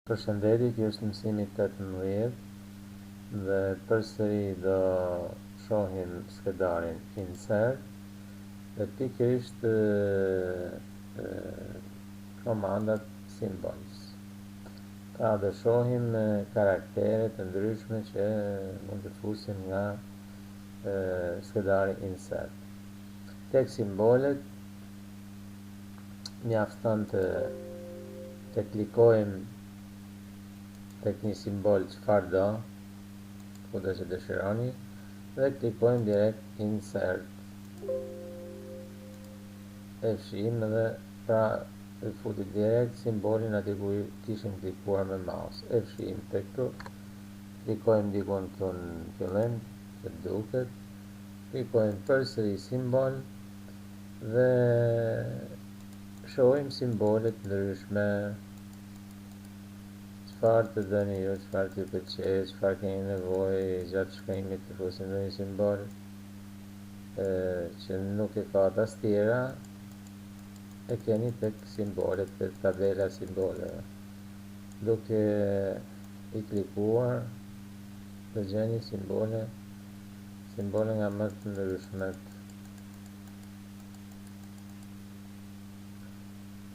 Përshëndetje, kjo është mësimi 18 dhe përsëri do shohim skedarin Insert dhe pikërisht komandat symbols. Pra do shohim karaktere të ndryshme që mund të fusim nga skedari Insert. Tek simbolet mjafton të klikojmë tek një simbol çfarë do, kudo që dëshironi, dhe klikojmë direkt Insert. E fshim dhe pra e futi direkt simbolin aty ku kishim klikuar me mouse. E fshim tek këtu, klikojmë dikun këtu në fillim, që duket, klikojmë përsëri simbol dhe shohim simbolet ndryshme. Çfarë të dëni ju, çfarë t'ju pëlqej, çfarë keni nevojë gjatë shkrimit të fusim në një simbol që nuk e ka tastiera, e keni tek simbolet, tek tabela simboleve. Duke i klikuar dhe gjeni simbole nga më të ndryshmet.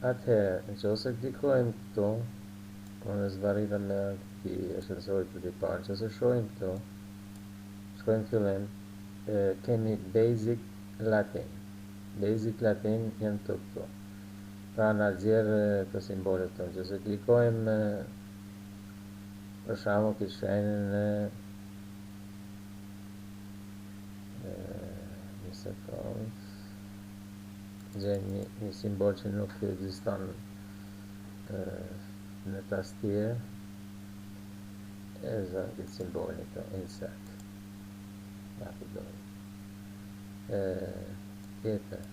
Atëherë, nëse klikojmë këtu, unë zbarita me këti ashensorit të parë, që se shohim këtu, shkojmë fillim, kemi Basic Latin. Basic Latin janë këtu. Pra në zjerë të simbolet të, që se klikojmë, për shamu këtë shenën një sekund, gjenë një simbol që nuk ekziston në tastier, e zënë këtë simbolin këto, Insert. Ja përdojnë. Tjetër.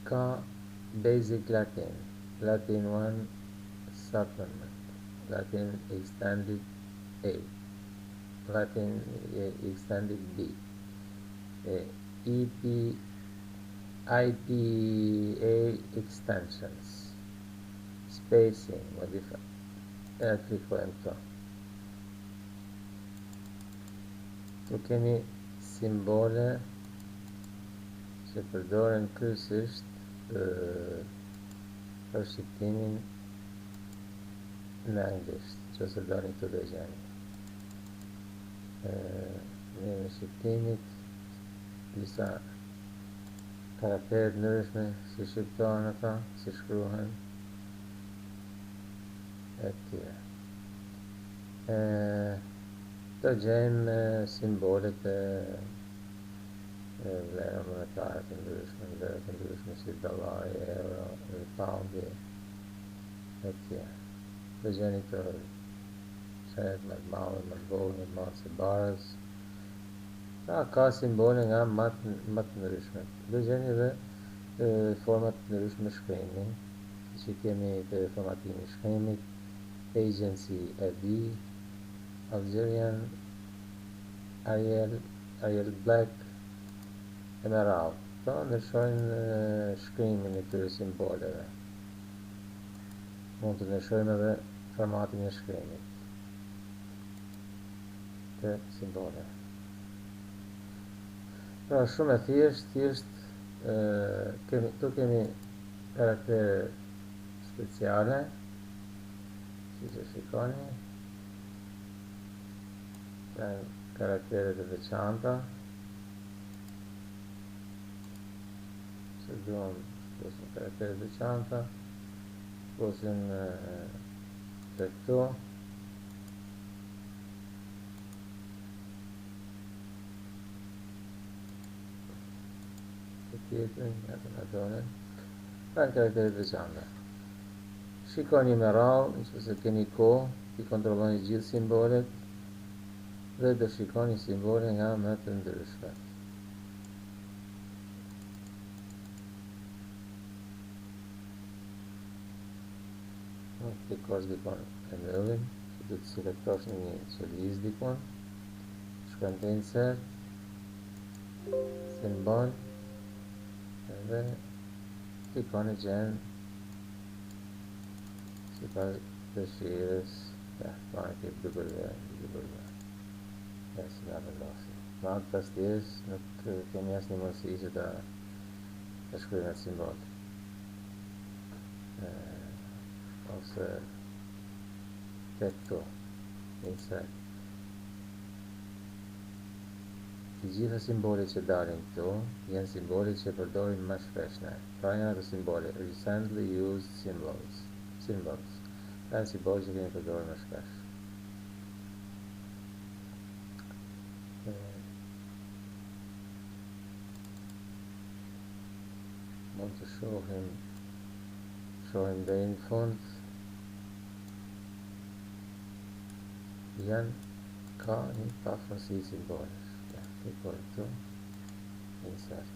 Ka Basic Latin, Latin 1 Supplement, Latin Extended A, Latin Extended B, IPA Extensions, Spacing, modify, e klikojmë këto. Tu kemi simbole që përdoren kryesisht për shqiptimin në anglisht, që se doni këtu dhe gjeni. Në shqiptimit, disa karakteret ndryshme, si shqiptohen ata, si shkruhen, e tjera. Të gjejmë simbolet e vlerë monetare të ndryshme, vlerë të ndryshme si dollari, euro, poundi, e tjera. Të gjeni të shenet më të madhe, më të vogël, më të barës. Pra ka simbole nga më të ndryshme. Të gjeni dhe format të ndryshme shkrimi, që kemi të formatimi shkrimit, Agency AD, Algerian, Arial Black, Emerald. Këto ndryshojnë shkrimin e këtyre simboleve. Mund të ndryshojmë edhe formatin e shkrimit të simbole. Pra shumë e thjesht, këtu kemi karaktere speciale, si që shikoni, karakteret e veçanta, që duhem fusim karakteret e veçanta, fusim të këtu, të tjetërin, nga të nga donen, pra në karakteret veçanta. Shikoni me radhë, nëse keni kohë, i kontrolloni gjithë simbolet dhe do shikoni simbole nga më të ndryshme. Klikosh dikon e mbyllim, që do të selektosh një qëllis dikon, shkojmë të Insert, simbol, dhe klikoni gjenë si pas dëshirës, marrë këtë dëbërve. Si nga vendosi. Me anë të tastijes nuk kemi asnjë mundësi që ta shkruajmë atë simbol. Ose tek këtu, insert. Të gjitha simbolit që dalin këtu janë simbolit që përdorim më shpesh ne. Pra janë ato simbolit recently used symbols. Janë simbolit që kemi përdorur më shpesh. Mund të shohim deri në fund. Ka një pafërsi simbolesh. Klikoj këtu, insert.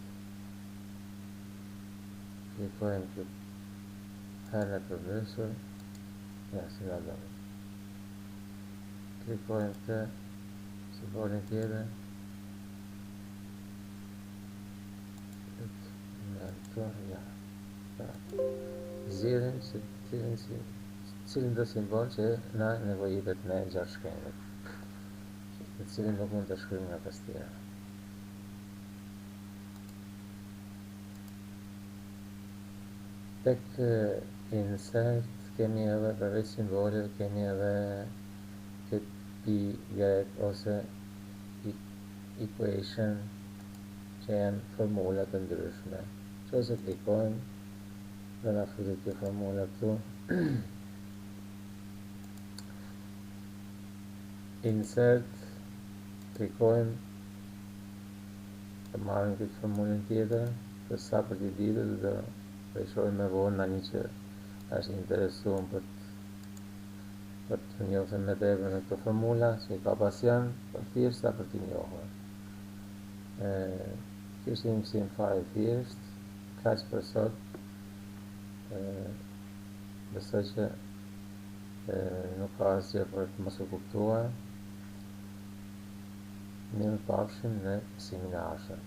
Klikojmë këtë herën e përbërësur, si nga doni. Klikojmë këtë simbolin tjetër. Zgjedhim se cilin do simbol që na nevojitet ne gjatë shkrimit, të cilin nuk mund të shkrijmë nga tastiera. Tek insert kemi edhe përveç simboleve, kemi edhe këtë pi ose equation që janë formula të ndryshme. Ose klikojmë dhe na futet kjo formula këtu. Insert, klikojmë të marrim këtë formulën tjetër, për sa për t'i ditur dhe të shohim me vonë në një që është interesuar për të njohur me tepër në këtë formula, që ka pasion, për thjesht për t'i njohur. Kjo është një mësim fare thjesht, kaq për sot. Besoj që nuk ka asgjë për të mos u kuptuar. Ne pafshim në mësimin e ardhshëm.